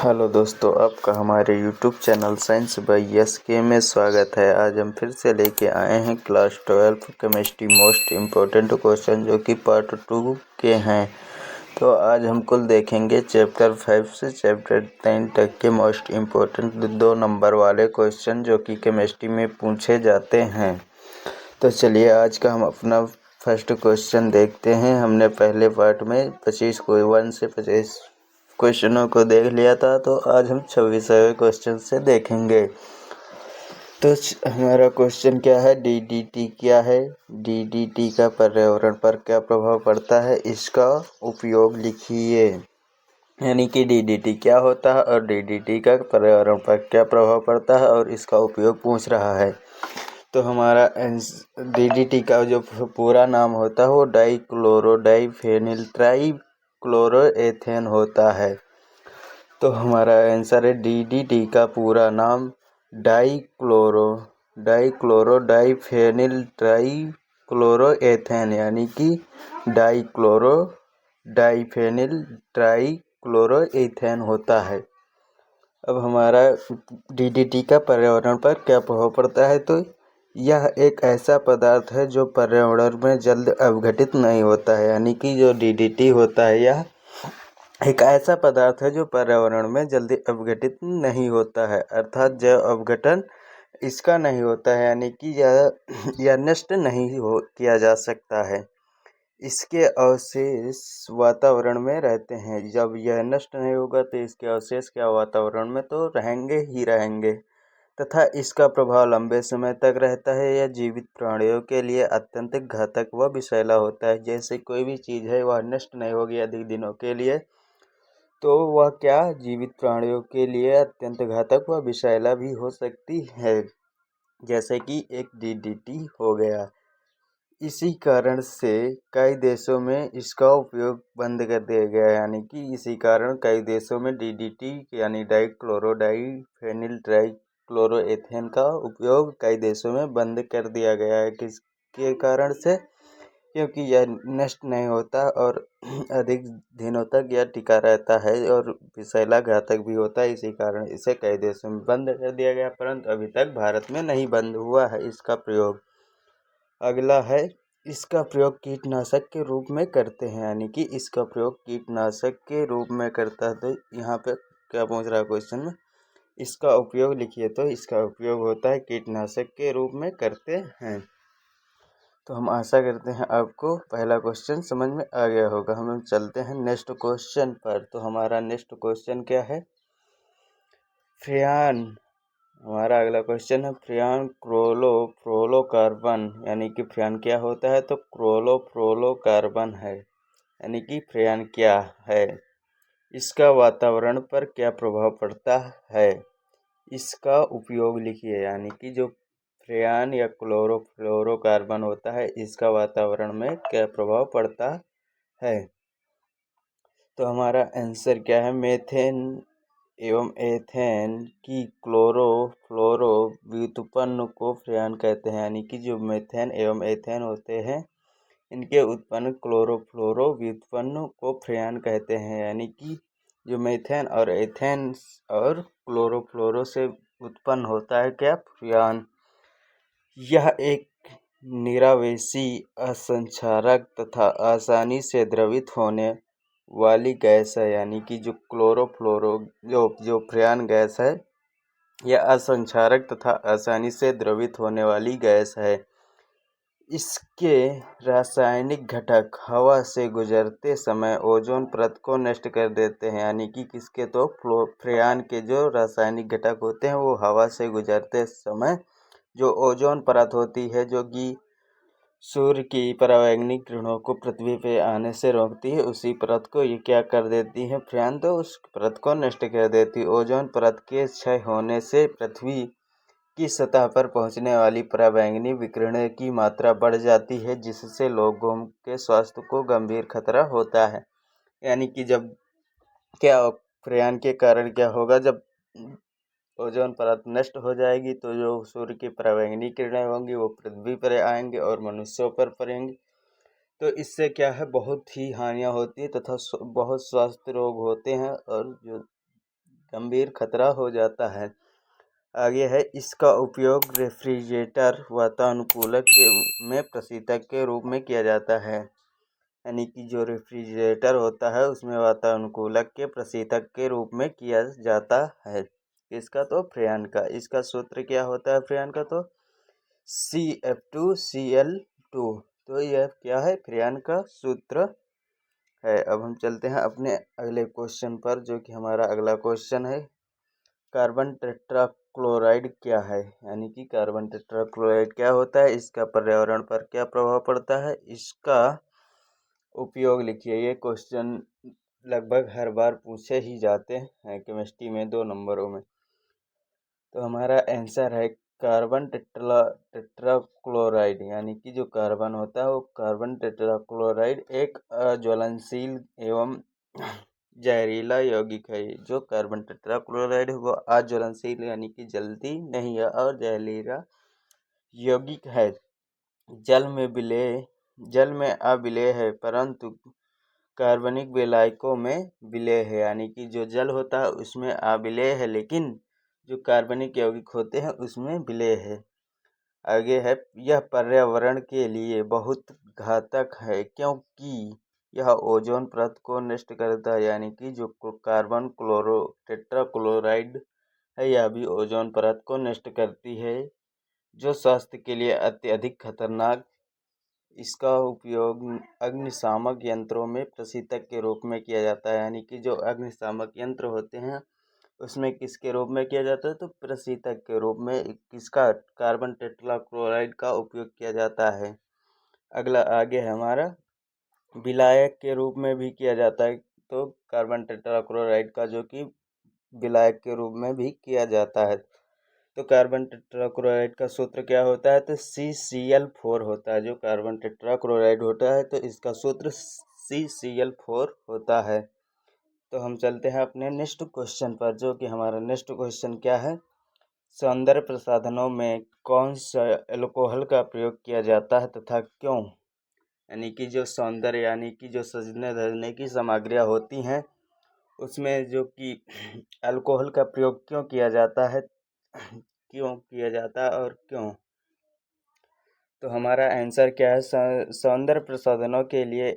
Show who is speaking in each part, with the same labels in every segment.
Speaker 1: Hello दोस्तों, आपका हमारे YouTube channel science by SK में स्वागत है। आज हम फिर से लेके आए हैं class 12 chemistry most important question जो कि पार्ट 2 के हैं। तो आज हम कुल देखेंगे चैप्टर 5 से चैप्टर 10 तक के मोस्ट इम्पोर्टेंट 2 नंबर वाले क्वेश्चन जो कि केमिस्ट्री में पूछे जाते हैं। तो चलिए आज का हम अपना फर्स्ट क्वेश्चन देखते हैं। हमने पहले पार्ट में 1 से 25 क्वेश्चनों को देख लिया था, तो आज हम 26वें क्वेश्चन से देखेंगे। तो हमारा क्वेश्चन क्या है, डीडीटी क्या है, डीडीटी का पर्यावरण पर क्या प्रभाव पड़ता है, इसका उपयोग लिखिए। यानी कि डीडीटी क्या होता है और डीडीटी का पर्यावरण पर क्या प्रभाव पड़ता है और इसका उपयोग पूछ रहा है। तो हमारा डीडीटी का जो पूरा नाम होता है वो डाइक्लोरो डाइफेनिल ट्राइक्लोरोएथेन होता है। तो हमारा आंसर है डीडीटी का पूरा नाम डाइक्लोरो डाइफेनिल ट्राइक्लोरोएथेन यानी कि डाइक्लोरो डाइफेनिल ट्राइक्लोरोएथेन होता है। अब हमारा डीडीटी का पर्यावरण पर क्या प्रभाव पड़ता है, तो यह एक ऐसा पदार्थ है जो पर्यावरण में जल्द अवघटित नहीं होता है। यानी कि जो डीडीटी होता है यह एक ऐसा पदार्थ है जो पर्यावरण में जल्दी अवघटित नहीं होता है, अर्थात जैव अवघटन इसका नहीं होता है। यानी कि यह नष्ट नहीं किया जा सकता है। इसके अवशेष वातावरण में रहते हैं। जब यह नष्ट नहीं होगा तो इसके अवशेष क्या वातावरण में तो रहेंगे ही रहेंगे, तथा इसका प्रभाव लंबे समय तक रहता है। यह जीवित प्राणियों के लिए अत्यंत घातक व विषैला होता है। जैसे कोई भी चीज़ है वह नष्ट नहीं होगी अधिक दिनों के लिए, तो वह क्या जीवित प्राणियों के लिए अत्यंत घातक व विषैला भी हो सकती है, जैसे कि एक डीडीटी हो गया। इसी कारण से कई देशों में इसका उपयोग बंद कर दिया गया है। यानी कि इसी कारण कई देशों में डीडीटी यानी डाइक्लोरो डाइफेनिल ट्राइक्लोरोएथेन का उपयोग कई देशों में बंद कर दिया गया है। किसके कारण से? क्योंकि यह नष्ट नहीं होता और अधिक दिनों तक यह टिका रहता है और विषैला घातक भी होता है। इसी कारण इसे कई देशों में बंद कर दिया गया, परंतु अभी तक भारत में नहीं बंद हुआ है इसका प्रयोग। अगला है, इसका प्रयोग कीटनाशक के रूप में करते हैं। यानी कि इसका प्रयोग कीटनाशक के रूप में करता है। तो यहाँ पे क्या पूछ रहा है क्वेश्चन में, इसका उपयोग लिखिए। तो इसका उपयोग होता है कीटनाशक के रूप में करते हैं। तो हम आशा करते हैं आपको पहला क्वेश्चन समझ में आ गया होगा। हम चलते हैं नेक्स्ट क्वेश्चन पर। तो हमारा नेक्स्ट क्वेश्चन क्या है, फ्रियान। हमारा अगला क्वेश्चन है फ्रियान क्लोरोफ्लोरोकार्बन। यानी कि फ्रियान क्या होता है, तो क्लोरोफ्लोरोकार्बन है। यानी कि फ्रियान क्या है, इसका वातावरण पर क्या प्रभाव पड़ता है, इसका उपयोग लिखिए। यानी कि जो फ्रियान या क्लोरोफ्लोरोकार्बन होता है इसका वातावरण में क्या प्रभाव पड़ता है। तो हमारा आंसर क्या है, मेथेन एवं एथेन की क्लोरोफ्लोरो व्युत्पन्न को फ्रियान कहते हैं। यानी कि जो मेथेन एवं एथेन होते हैं इनके उत्पन्न क्लोरोफ्लोरो व्युत्पन्न को फ्रियान कहते हैं। यानी कि जो मेथेन और एथेन और क्लोरोफ्लोरो से उत्पन्न होता है क्या, फ्रियान। यह एक निरावेशी, असंक्षारक तथा आसानी से द्रवित होने वाली गैस है। यानी कि जो क्लोरोफ्लोरो जो फ्रियान गैस है यह असंक्षारक तथा आसानी से द्रवित होने वाली गैस है। इसके रासायनिक घटक हवा से गुजरते समय ओजोन परत को नष्ट कर देते हैं। यानी कि किसके, तो फ्रियान के जो रासायनिक घटक होते हैं वो हवा से गुजरते समय जो ओजोन परत होती है जो कि सूर्य की परावैंगनिक किरणों को पृथ्वी पे आने से रोकती है, उसी परत को ये क्या कर देती है फ्रियान, तो उस परत को नष्ट कर देती है। ओजोन परत के क्षय होने से पृथ्वी की सतह पर पहुंचने वाली परावैंगनी विकिरण की मात्रा बढ़ जाती है, जिससे लोगों के स्वास्थ्य को गंभीर खतरा होता है। यानी कि जब क्या फ्रियान के कारण क्या होगा, जब ओजोन परत नष्ट हो जाएगी तो जो सूर्य की परावैंगनी किरणें होंगी वो पृथ्वी पर आएंगे और मनुष्यों पर पड़ेंगी। तो इससे क्या है, बहुत ही हानियाँ होती है तथा बहुत स्वास्थ्य रोग होते हैं और जो गंभीर खतरा हो जाता है। आगे है, इसका उपयोग रेफ्रिजरेटर वातानुकूलक में प्रशीतक के रूप में किया जाता है। यानी कि जो रेफ्रिजरेटर होता है उसमें वातानुकूलक के प्रशीतक के रूप में किया जाता है। इसका तो फ्रेयन का, इसका सूत्र क्या होता है फ्रेयन का, तो CF2Cl2। तो यह क्या है, फ्रेयन का सूत्र है। अब हम चलते हैं अपने अगले क्वेश्चन पर, जो कि हमारा अगला क्वेश्चन है, कार्बन टेट्राक्लोराइड क्या है। यानी कि कार्बन टेट्राक्लोराइड क्या होता है, इसका पर्यावरण पर क्या प्रभाव पड़ता है, इसका उपयोग लिखिए। ये क्वेश्चन लगभग हर बार पूछे ही जाते हैं केमिस्ट्री में 2 नंबरों में। तो हमारा आंसर है कार्बन टेट्राक्लोराइड। यानी कि जो कार्बन होता है वो कार्बन टेट्राक्लोराइड एक अज्वलनशील एवं जहरीला यौगिक है। जो कार्बन टेट्राक्लोराइड है वो अज्वलनशील यानी कि जल्दी नहीं है और जहरीला यौगिक है। जल में अविलेय है, परंतु कार्बनिक विलायकों में विलेय है। यानी कि जो जल होता है उसमें अविलेय है, लेकिन जो कार्बनिक यौगिक होते हैं उसमें विलेय है। आगे है, यह पर्यावरण के लिए बहुत घातक है क्योंकि यह ओजोन परत को नष्ट करता है। यानी कि जो कार्बन टेट्राक्लोराइड है यह भी ओजोन परत को नष्ट करती है, जो स्वास्थ्य के लिए अत्यधिक खतरनाक। इसका उपयोग अग्निशामक यंत्रों में प्रशीतक के रूप में किया जाता है। यानी कि जो अग्निशामक यंत्र होते हैं उसमें किसके रूप में किया जाता है, तो प्रशीतक के रूप में किसका, कार्बन टेट्राक्लोराइड का उपयोग किया जाता है। अगला आगे है हमारा, विलायक के रूप में भी किया जाता है। तो कार्बन टेट्राक्लोराइड का जो कि विलायक के रूप में भी किया जाता है। तो कार्बन टेट्राक्लोराइड का सूत्र क्या होता है, तो CCl4 होता है। जो कार्बन टेट्राक्लोराइड होता है तो इसका सूत्र CCl4 होता है। तो हम चलते हैं अपने नेक्स्ट क्वेश्चन पर, जो कि हमारा नेक्स्ट क्वेश्चन क्या है, सौंदर्य प्रसाधनों में कौन सा अल्कोहल का प्रयोग किया जाता है तथा क्यों। यानी कि जो सौंदर्य यानी कि जो सजने धजने की सामग्रियाँ होती हैं उसमें जो कि अल्कोहल का प्रयोग क्यों किया जाता है, क्यों किया जाता है और क्यों। तो हमारा आंसर क्या है, सौंदर्य प्रसाधनों के लिए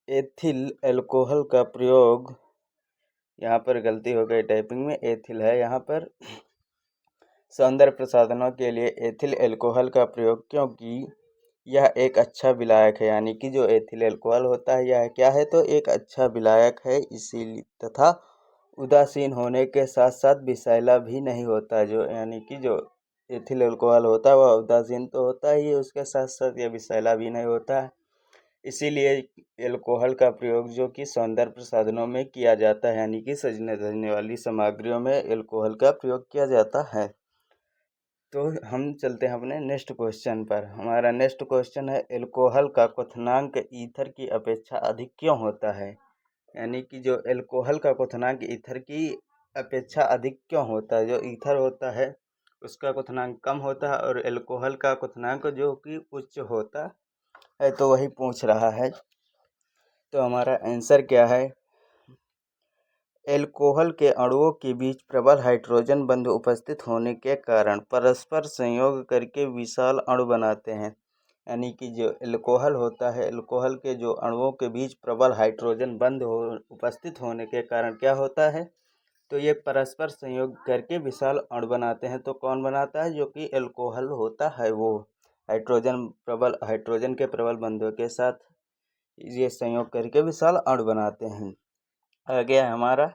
Speaker 1: एथिल अल्कोहल का प्रयोग, यहाँ पर गलती हो गई टाइपिंग में, एथिल है यहाँ पर। सौंदर्य प्रसाधनों के लिए एथिल अल्कोहल का प्रयोग क्योंकि यह एक अच्छा विलायक है। यानी कि जो एथिल अल्कोहल होता है यह क्या है, तो एक अच्छा विलायक है, इसीलिए तथा उदासीन होने के साथ साथ विषैला भी नहीं होता है। जो यानी कि जो एथिल अल्कोहल होता है वह उदासीन तो होता ही है, उसके साथ साथ यह विषैला भी नहीं होता है। इसीलिए अल्कोहल का प्रयोग जो कि सौंदर्य प्रसाधनों में किया जाता है, यानी कि सजने धजने वाली सामग्रियों में अल्कोहल का प्रयोग किया जाता है। तो हम चलते हैं अपने नेक्स्ट क्वेश्चन पर। हमारा नेक्स्ट क्वेश्चन है, अल्कोहल का क्वथनांक ईथर की अपेक्षा अधिक क्यों होता है। यानी कि जो अल्कोहल का क्वथनांक ईथर की अपेक्षा अधिक क्यों होता है। जो ईथर होता है उसका क्वथनांक कम होता है और अल्कोहल का क्वथनांक जो कि उच्च होता है, तो वही पूछ रहा है। तो हमारा आंसर क्या है, एल्कोहल के अणुओं के बीच प्रबल हाइड्रोजन बंध उपस्थित होने के कारण परस्पर संयोग करके विशाल अणु बनाते हैं। यानी कि जो एल्कोहल होता है, एल्कोहल के जो अणुओं के बीच प्रबल हाइड्रोजन बंध उपस्थित होने के कारण क्या होता है, तो ये परस्पर संयोग करके विशाल अणु बनाते हैं। तो कौन बनाता है, जो कि एल्कोहल होता है वो हाइड्रोजन के प्रबल बंधों के साथ ये संयोग करके विशाल अणु बनाते हैं। आगे हमारा,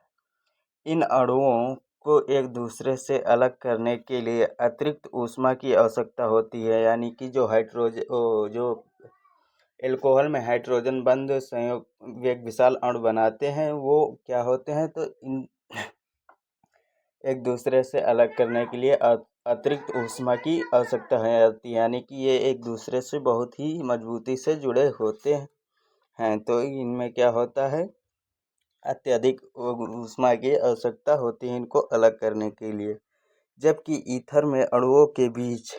Speaker 1: इन अणुओं को एक दूसरे से अलग करने के लिए अतिरिक्त ऊष्मा की आवश्यकता होती है। यानी कि जो एल्कोहल में हाइड्रोजन बंध संयोग एक विशाल अणु बनाते हैं वो क्या होते हैं, तो इन एक दूसरे से अलग करने के लिए अतिरिक्त ऊष्मा की आवश्यकता है। यानी कि ये एक दूसरे से बहुत ही मजबूती से जुड़े होते हैं। तो इनमें क्या होता है, अत्यधिक ऊष्मा की आवश्यकता होती है इनको अलग करने के लिए। जबकि ईथर में अणुओं के बीच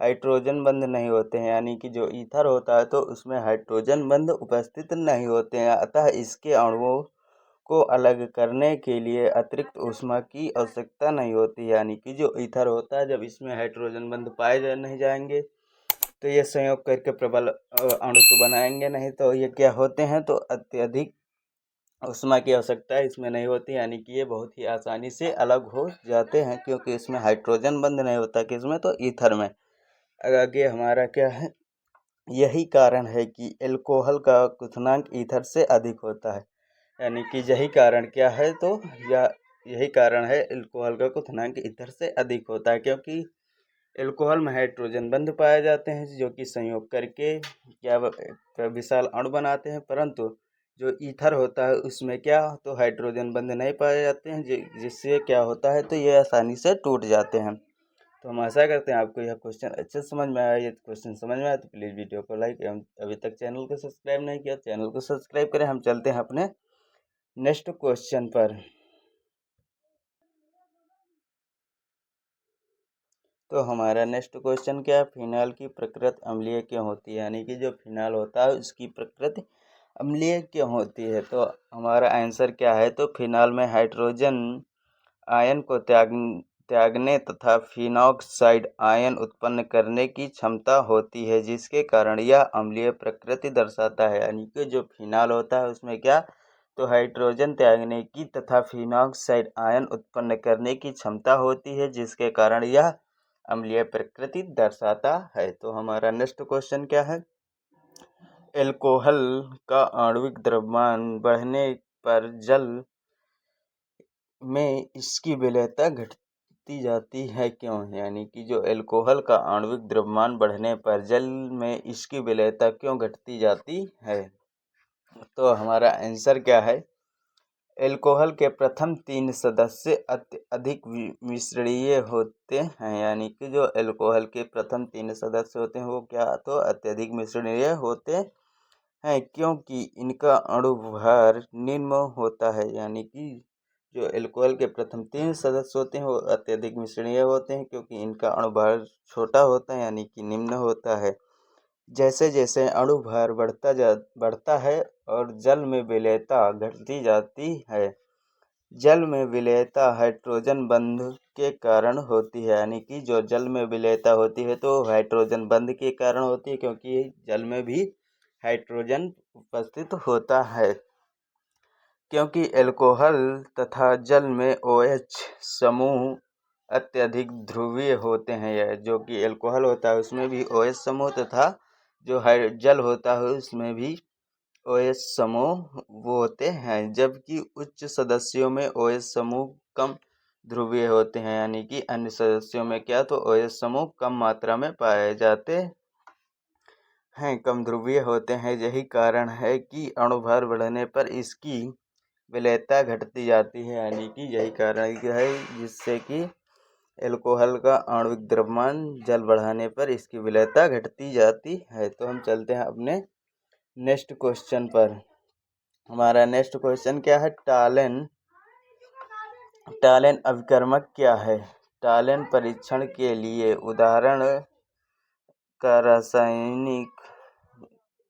Speaker 1: हाइड्रोजन बंध नहीं होते हैं। यानी कि जो ईथर होता है तो उसमें हाइड्रोजन बंध उपस्थित नहीं होते हैं, अतः इसके अणुओं को अलग करने के लिए अतिरिक्त ऊष्मा की आवश्यकता नहीं होती। यानी कि जो ईथर होता है, जब इसमें हाइड्रोजन बंध नहीं जाएंगे तो ये संयोग करके प्रबल अणु तो बनाएंगे नहीं, तो ये क्या होते हैं, तो अत्यधिक ऊष्मा की आवश्यकता इसमें नहीं होती। यानी कि ये बहुत ही आसानी से अलग हो जाते हैं, क्योंकि इसमें हाइड्रोजन बंध नहीं होता, किसमें, तो ईथर में। आगे हमारा क्या है, यही कारण है कि एल्कोहल का क्वथनांक ईथर से अधिक होता है। यानी कि यही कारण क्या है, तो यही कारण है एल्कोहल का क्वथनांक ईथर से अधिक होता है, क्योंकि एल्कोहल में हाइड्रोजन बंध पाए जाते हैं, जो कि संयोग करके क्या विशाल अणु बनाते हैं, परंतु जो ईथर होता है उसमें क्या, तो हाइड्रोजन बंध नहीं पाए जाते हैं, जिससे क्या होता है, तो ये आसानी से टूट जाते हैं। तो हम आशा करते हैं आपको यह क्वेश्चन अच्छे से समझ में आया। ये क्वेश्चन समझ में आया तो प्लीज़ वीडियो को लाइक एवं अभी तक चैनल को सब्सक्राइब नहीं किया, चैनल को सब्सक्राइब करें। हम चलते हैं अपने नेक्स्ट क्वेश्चन पर। तो हमारा नेक्स्ट क्वेश्चन क्या है, फिनाइल की प्रकृति अम्लीय क्यों होती है। यानी कि जो फिनाइल होता है उसकी प्रकृति अम्लीय क्यों होती है। तो हमारा आंसर क्या है, तो फिनाइल में हाइड्रोजन आयन को त्यागने तथा फिनॉक्साइड आयन उत्पन्न करने की क्षमता होती है, जिसके कारण यह अम्लीय प्रकृति दर्शाता है। यानी कि जो फिनाइल होता है उसमें क्या, तो हाइड्रोजन त्यागने की तथा फिनॉक्साइड आयन उत्पन्न करने की क्षमता होती है, जिसके कारण यह अम्लीय प्रकृति दर्शाता है। तो हमारा नेक्स्ट क्वेश्चन क्या है, एल्कोहल का आणविक द्रव्यमान बढ़ने पर जल में इसकी विलेयता घटती जाती है क्यों। यानी कि जो एल्कोहल का आणविक द्रव्यमान बढ़ने पर जल में इसकी विलेयता क्यों घटती जाती है। तो हमारा आंसर क्या है, एल्कोहल के प्रथम 3 सदस्य अधिक मिश्रणीय होते हैं। यानी कि जो एल्कोहल के प्रथम 3 सदस्य होते हैं वो क्या, तो अत्यधिक मिश्रणीय होते हैं, क्योंकि इनका अणु भार निम्न होता है। यानी कि जो एल्कोहल के प्रथम 3 सदस्य होते हैं वो अत्यधिक मिश्रणीय होते हैं, क्योंकि इनका अणु भार छोटा होता है, यानी कि निम्न होता है। जैसे जैसे अणु भार बढ़ता है और जल में विलेयता घटती जाती है। जल में विलेयता हाइड्रोजन बंध के कारण होती है। यानी कि जो जल में विलेयता होती है तो हाइड्रोजन बंध के कारण होती है, क्योंकि जल में भी हाइड्रोजन उपस्थित होता है। क्योंकि एल्कोहल तथा जल में OH समूह अत्यधिक ध्रुवीय होते हैं। यह जो कि एल्कोहल होता है उसमें भी OH समूह तथा जो जल होता है उसमें भी OH समूह वो होते हैं, जबकि उच्च सदस्यों में OH समूह कम ध्रुवीय होते हैं। यानी कि अन्य सदस्यों में क्या, तो OH समूह कम मात्रा में पाए जाते हैं, कम ध्रुवीय होते हैं। यही कारण है कि अणुभार बढ़ने पर इसकी विलेयता घटती जाती है। यानी कि यही कारण है जिससे कि एल्कोहल का आणविक द्रव्यमान जल बढ़ाने पर इसकी विलेयता घटती जाती है। तो हम चलते हैं अपने नेक्स्ट क्वेश्चन पर। हमारा नेक्स्ट क्वेश्चन क्या है, टालेन अभिकर्मक क्या है। टालेन परीक्षण के लिए उदाहरण का रासायनिक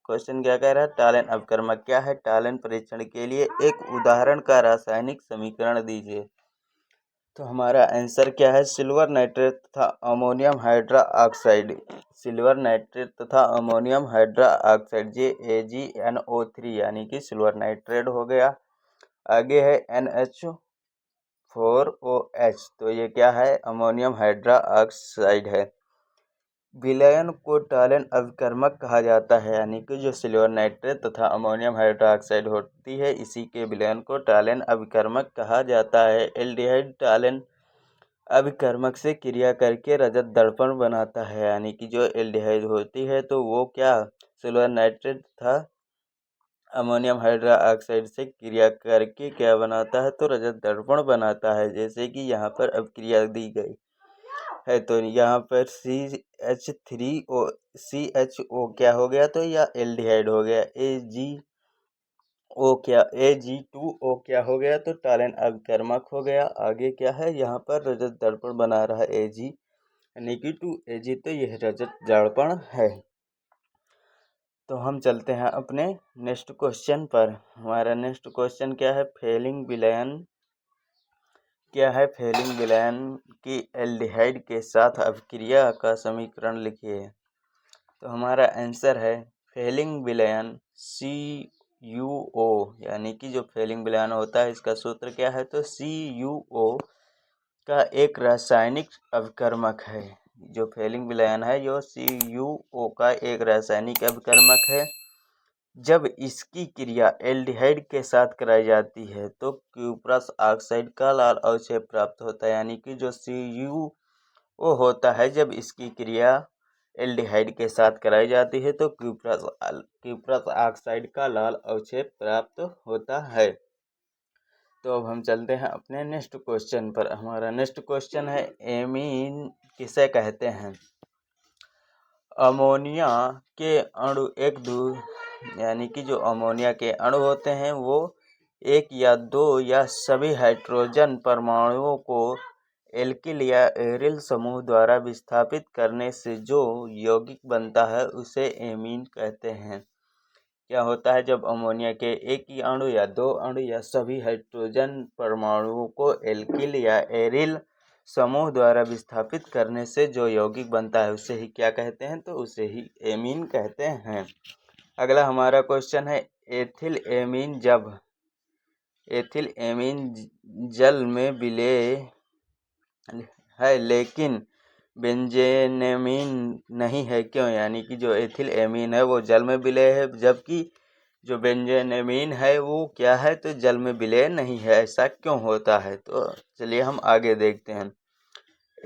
Speaker 1: क्वेश्चन क्या कह रहा है, टालेन अभिकर्मक क्या है। टालेन परीक्षण के लिए एक उदाहरण का रासायनिक समीकरण दीजिए। तो हमारा आंसर क्या है, सिल्वर नाइट्रेट तथा ammonium hydra oxide. Silver nitrate तथा अमोनियम हाइड्रा ऑक्साइड AgNO3 यानी कि सिल्वर नाइट्रेट हो गया। आगे है NH4OH, तो ये क्या है, अमोनियम हाइड्रा ऑक्साइड है। विलयन को टालेन अभिकर्मक कहा जाता है। यानी कि जो सिल्वर नाइट्रेट तथा अमोनियम हाइड्रोक्साइड होती है इसी के विलयन को टालेन अभिकर्मक कहा जाता है। एल्डिहाइड टालेन अभिकर्मक से क्रिया करके रजत दर्पण बनाता है। यानी कि जो एल्डिहाइड होती है तो वो क्या, सिल्वर नाइट्रेट तथा अमोनियम हाइड्रोक्साइड से क्रिया करके क्या बनाता है, तो रजत दर्पण बनाता है। जैसे कि यहाँ पर अब क्रिया दी गई है, तो यहाँ पर CH3CHO क्या हो गया, तो यह एल्डिहाइड हो गया। Ag2O क्या हो गया, तो टालेन अभिकर्मक हो गया। आगे क्या है, यहाँ पर रजत दर्पण बना रहा है Ag यानी कि 2Ag, तो यह रजत दर्पण है। तो हम चलते हैं अपने नेक्स्ट क्वेश्चन पर। हमारा नेक्स्ट क्वेश्चन क्या है, फेलिंग विलयन क्या है। फेलिंग विलयन की एल्डिहाइड के साथ अभिक्रिया का समीकरण लिखिए। तो हमारा आंसर है फेलिंग विलयन CuO, यानी कि जो फेलिंग विलयन होता है इसका सूत्र क्या है, तो CuO का एक रासायनिक अभिकर्मक है। जो फेलिंग विलयन है जो CuO का एक रासायनिक अभिकर्मक है। जब इसकी क्रिया एल्डिहाइड के साथ कराई जाती है तो क्यूप्रस ऑक्साइड का लाल अवक्षेप प्राप्त होता है। यानी कि जो CuO होता है, जब इसकी क्रिया एल्डिहाइड के साथ कराई जाती है तो क्यूप्रस ऑक्साइड का लाल अवक्षेप प्राप्त होता है। तो अब हम चलते हैं अपने नेक्स्ट क्वेश्चन पर। हमारा नेक्स्ट क्वेश्चन है, एमीन किसे कहते हैं। अमोनिया के अणु यानी कि जो अमोनिया के अणु होते हैं वो एक या दो या सभी हाइड्रोजन परमाणुओं को एल्किल या एरिल समूह द्वारा विस्थापित करने से जो यौगिक बनता है उसे एमीन कहते हैं। क्या होता है, जब अमोनिया के एक ही अणु या दो अणु या सभी हाइड्रोजन परमाणुओं को एल्किल या एरिल समूह द्वारा विस्थापित करने से जो यौगिक बनता है उसे ही क्या कहते हैं, तो उसे ही एमीन कहते हैं। अगला हमारा क्वेश्चन है, एथिल एमीन जल में विलेय है लेकिन बेंजेनेमीन नहीं है, क्यों। यानी कि जो एथिल एमीन है वो जल में विलेय है, जबकि जो बेंजेनेमीन है वो क्या है, तो जल में विलेय नहीं है। ऐसा क्यों होता है, तो चलिए हम आगे देखते हैं।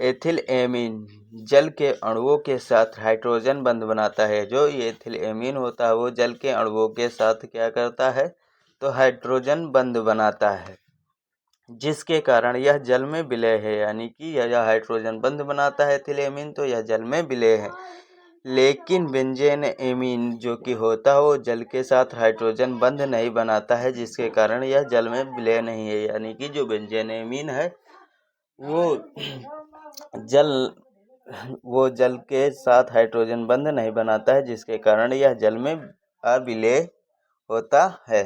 Speaker 1: एथिल एमीन जल के अणुओं के साथ हाइड्रोजन बंध बनाता है। जो ये एथिल एमीन होता है वो जल के अणुओं के साथ क्या करता है, तो हाइड्रोजन बंध बनाता है, जिसके कारण यह जल में विलय है। यानी कि यह हाइड्रोजन बंध बनाता है एथिल एमीन, तो यह जल में विलय है। लेकिन बेंजेन एमीन जो कि होता है वो जल के साथ हाइड्रोजन बंध नहीं बनाता है, जिसके कारण यह जल में विलय नहीं है। यानी कि जो बेंजेन एमीन है वो जल के साथ हाइड्रोजन बंध नहीं बनाता है, जिसके कारण यह जल में अविलेय होता है।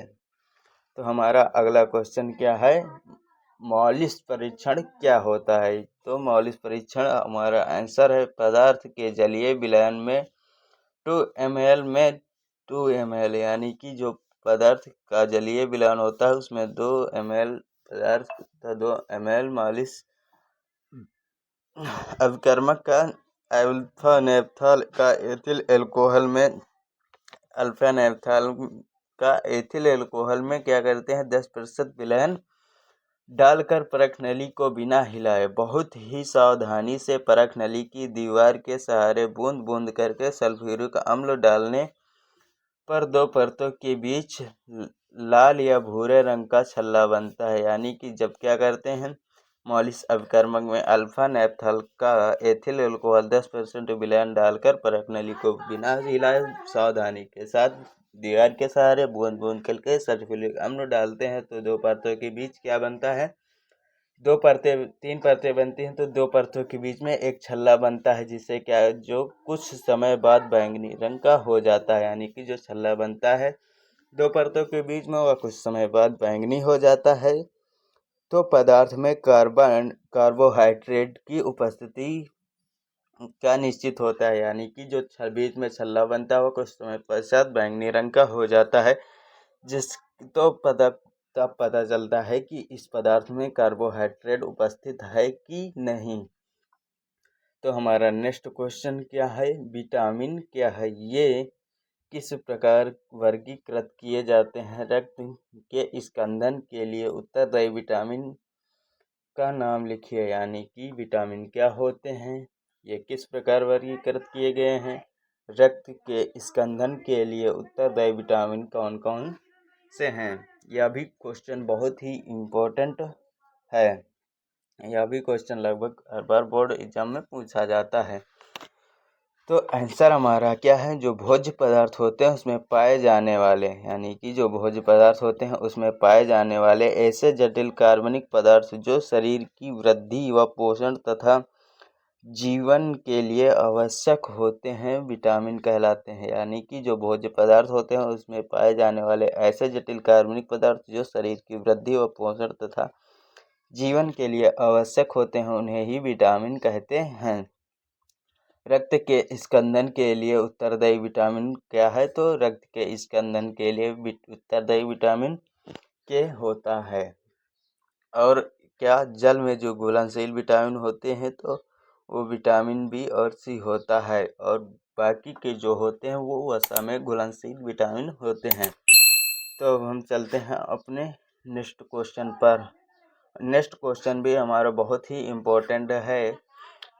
Speaker 1: तो हमारा अगला क्वेश्चन क्या है, मॉलिस परीक्षण क्या होता है। तो मॉलिस परीक्षण हमारा आंसर है, पदार्थ के जलीय विलयन में 2 ml में 2 ml, यानी कि जो पदार्थ का जलीय विलयन होता है उसमें 2 ml पदार्थ तथा 2 ml मॉलिस अभिकर्मक का अल्फा नेप्थॉल का एथिल एल्कोहल में क्या करते हैं, 10% विलयन डालकर परख नली को बिना हिलाए बहुत ही सावधानी से परख नली की दीवार के सहारे बूंद बूंद करके सल्फ्यूरिक अम्ल डालने पर दो परतों के बीच लाल या भूरे रंग का छल्ला बनता है। यानी कि जब क्या करते हैं, मॉलिस अभिकर्मक में अल्फा नेप्थॉल का एथिल अल्कोहल 10% विलयन डालकर परख नली को बिना हिलाए सावधानी के साथ दीवार के सहारे बूंद बूंद करके सल्फ्यूरिक अम्ल डालते हैं, तो दो परतों के बीच क्या बनता है, 3 परतें बनती हैं, तो 2 परतों के बीच में एक छल्ला बनता है, जिससे क्या है, जो कुछ समय बाद बैंगनी रंग का हो जाता है। यानी कि जो छल्ला बनता है 2 परतों के बीच में वह कुछ समय बाद बैंगनी हो जाता है। तो पदार्थ में कार्बोहाइड्रेट की उपस्थिति क्या निश्चित होता है। यानी कि जो बीच में छल्ला बनता है वह कुछ समय पश्चात बैंगनी रंग का हो जाता है, तब पता चलता है कि इस पदार्थ में कार्बोहाइड्रेट उपस्थित है कि नहीं। तो हमारा नेक्स्ट क्वेश्चन क्या है, विटामिन क्या है, ये किस प्रकार वर्गीकृत किए जाते हैं। रक्त के स्कंदन के लिए उत्तरदायी विटामिन का नाम लिखिए। यानी कि विटामिन क्या होते हैं, ये किस प्रकार वर्गीकृत किए गए हैं। रक्त के स्कंदन के लिए उत्तरदायी विटामिन कौन कौन से हैं। यह भी क्वेश्चन बहुत ही इम्पोर्टेंट है। यह भी क्वेश्चन लगभग हर बार बोर्ड एग्जाम में पूछा जाता है। तो आंसर हमारा क्या है, जो भोज्य पदार्थ होते हैं उसमें पाए जाने वाले, यानी कि जो भोज्य पदार्थ होते हैं उसमें पाए जाने वाले ऐसे जटिल कार्बनिक पदार्थ जो शरीर की वृद्धि व पोषण तथा जीवन के लिए आवश्यक होते हैं विटामिन कहलाते हैं, यानी कि जो भोज्य पदार्थ होते हैं उसमें पाए जाने वाले ऐसे जटिल कार्बनिक पदार्थ जो शरीर की वृद्धि व पोषण तथा जीवन के लिए आवश्यक होते हैं उन्हें ही विटामिन कहते हैं। रक्त के स्कंदन के लिए उत्तरदायी विटामिन क्या है? तो रक्त के स्कंदन के लिए उत्तरदायी विटामिन के होता है। और क्या जल में जो घुलनशील विटामिन होते हैं तो वो विटामिन बी और सी होता है, और बाकी के जो होते हैं वो वसा में घुलनशील विटामिन होते हैं। तो अब हम चलते हैं अपने नेक्स्ट क्वेश्चन पर। नेक्स्ट क्वेश्चन भी हमारा बहुत ही इम्पोर्टेंट है।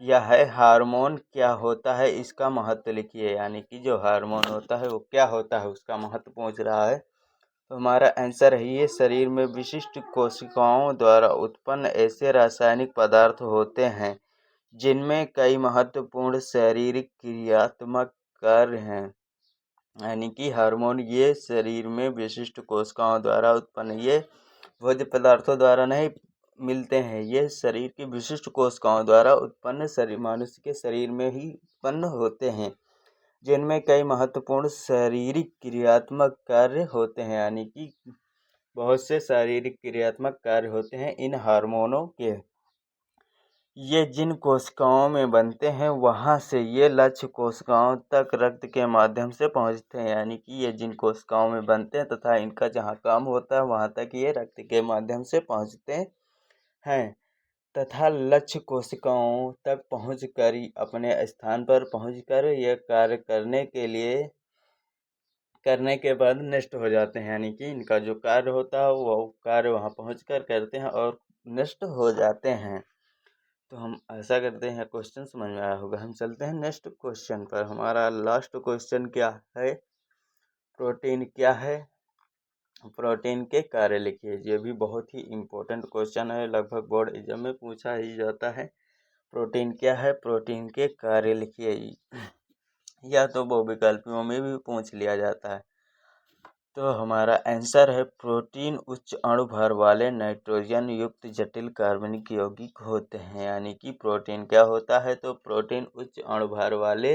Speaker 1: यह है हार्मोन क्या होता है, इसका महत्व लिखिए। यानी कि जो हार्मोन होता है वो क्या होता है उसका महत्व पूछ रहा है। तो हमारा आंसर है ये शरीर में विशिष्ट कोशिकाओं द्वारा उत्पन्न ऐसे रासायनिक पदार्थ होते हैं जिनमें कई महत्वपूर्ण शारीरिक क्रियात्मक कार्य हैं। यानी कि हार्मोन ये शरीर में विशिष्ट कोशिकाओं द्वारा उत्पन्न, ये भोज्य पदार्थों द्वारा नहीं मिलते हैं, ये शरीर की विशिष्ट कोशिकाओं द्वारा उत्पन्न शरीर मनुष्य के शरीर में ही उत्पन्न होते हैं जिनमें कई महत्वपूर्ण शारीरिक क्रियात्मक कार्य होते हैं। यानी कि बहुत से शारीरिक क्रियात्मक कार्य होते हैं इन हार्मोनों के। ये जिन कोशिकाओं में बनते हैं वहाँ से ये लक्ष्य कोशिकाओं तक रक्त के माध्यम से पहुँचते हैं। यानी कि ये जिन कोशिकाओं में बनते हैं तथा इनका जहाँ काम होता है वहाँ तक ये रक्त के माध्यम से पहुँचते हैं तथा लक्ष्य कोशिकाओं तक पहुँचकर अपने स्थान पर पहुँचकर यह कार्य करने के बाद नष्ट हो जाते हैं। यानी कि इनका जो कार्य होता है वो कार्य वहाँ पहुँचकर करते हैं और नष्ट हो जाते हैं। तो हम ऐसा करते हैं, क्वेश्चन समझ में आया होगा। हम चलते हैं नेक्स्ट क्वेश्चन पर। हमारा लास्ट क्वेश्चन क्या है? प्रोटीन क्या है? प्रोटीन के कार्य लिखिए। ये भी बहुत ही इम्पोर्टेंट क्वेश्चन है, लगभग बोर्ड एग्जाम में पूछा ही जाता है। प्रोटीन क्या है? प्रोटीन के कार्य लिखिए। या तो बहुविकल्पियों में भी पूछ लिया जाता है। तो हमारा आंसर है प्रोटीन उच्च अणुभार वाले नाइट्रोजन युक्त जटिल कार्बनिक यौगिक होते हैं। यानी कि प्रोटीन क्या होता है? तो प्रोटीन उच्च अणुभार वाले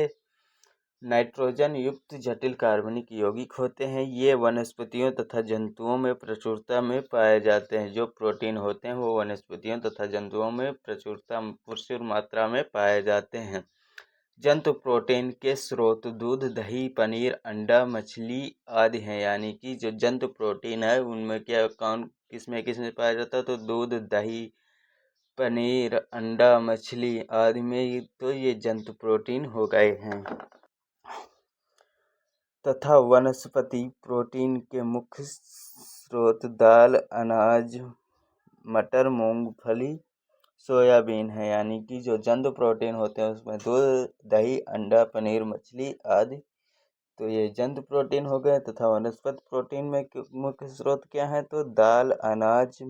Speaker 1: नाइट्रोजन युक्त जटिल कार्बनिक यौगिक होते हैं। ये वनस्पतियों तथा जंतुओं में प्रचुरता में पाए जाते हैं। जो प्रोटीन होते हैं वो वनस्पतियों तथा जंतुओं में प्रचुर मात्रा में पाए जाते हैं। जंतु प्रोटीन के स्रोत दूध, दही, पनीर, अंडा, मछली आदि हैं। यानी कि जो जंतु प्रोटीन है उनमें किसमें पाया जाता है? तो दूध, दही, पनीर, अंडा, मछली आदि में, तो ये जंतु प्रोटीन हो गए हैं। तथा वनस्पति प्रोटीन के मुख्य स्रोत दाल, अनाज, मटर, मूंगफली, सोयाबीन है। यानी कि जो जंतु प्रोटीन होते हैं उसमें दूध, दही, अंडा, पनीर, मछली आदि, तो ये जंतु प्रोटीन हो गए। तथा वनस्पति प्रोटीन में मुख्य स्रोत क्या है? तो दाल, अनाज,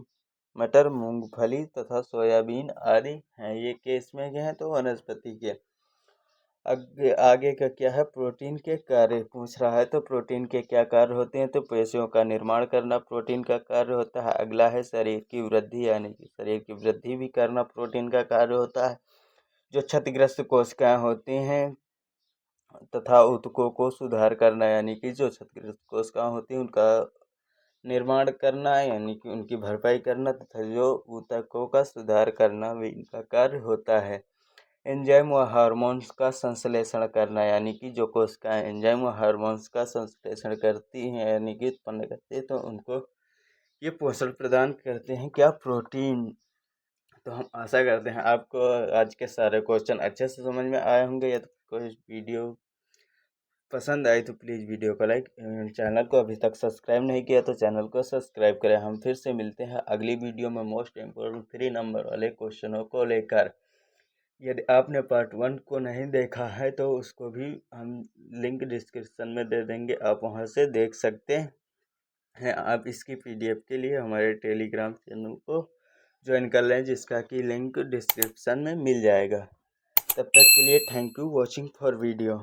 Speaker 1: मटर, मूंगफली तथा सोयाबीन आदि हैं। ये केस में क्या है? तो वनस्पति के। आगे का क्या है? प्रोटीन के कार्य पूछ रहा है। तो प्रोटीन के क्या कार्य होते हैं? तो पेशियों का निर्माण करना प्रोटीन का कार्य होता है। अगला है शरीर की वृद्धि, यानी कि शरीर की वृद्धि भी करना प्रोटीन का कार्य होता है। जो क्षतिग्रस्त कोशिकाएं होती हैं तथा ऊतकों को सुधार करना, यानी कि जो क्षतिग्रस्त कोशिकाएं होती हैं उनका निर्माण करना, यानी कि उनकी भरपाई करना, तथा जो ऊतकों का सुधार करना भी इनका कार्य होता है। एंजाइम व हार्मोन्स का संश्लेषण करना, यानी कि जो कोशिकाएं एंजाइम व हार्मोन्स का संश्लेषण करती हैं, यानी कि उत्पन्न करती है, तो उनको ये पोषण प्रदान करते हैं क्या? प्रोटीन। तो हम आशा करते हैं आपको आज के सारे क्वेश्चन अच्छे से समझ में आए होंगे। या तो कोई वीडियो पसंद आई तो प्लीज़ वीडियो को लाइक, चैनल को अभी तक सब्सक्राइब नहीं किया तो चैनल को सब्सक्राइब करें। हम फिर से मिलते हैं अगली वीडियो में मोस्ट इम्पोर्टेंट 3 नंबर वाले क्वेश्चनों को लेकर। यदि आपने पार्ट 1 को नहीं देखा है तो उसको भी हम लिंक डिस्क्रिप्शन में दे देंगे, आप वहां से देख सकते हैं। आप इसकी PDF के लिए हमारे टेलीग्राम चैनल को ज्वाइन कर लें, जिसका कि लिंक डिस्क्रिप्शन में मिल जाएगा। तब तक के लिए thank you watching for video.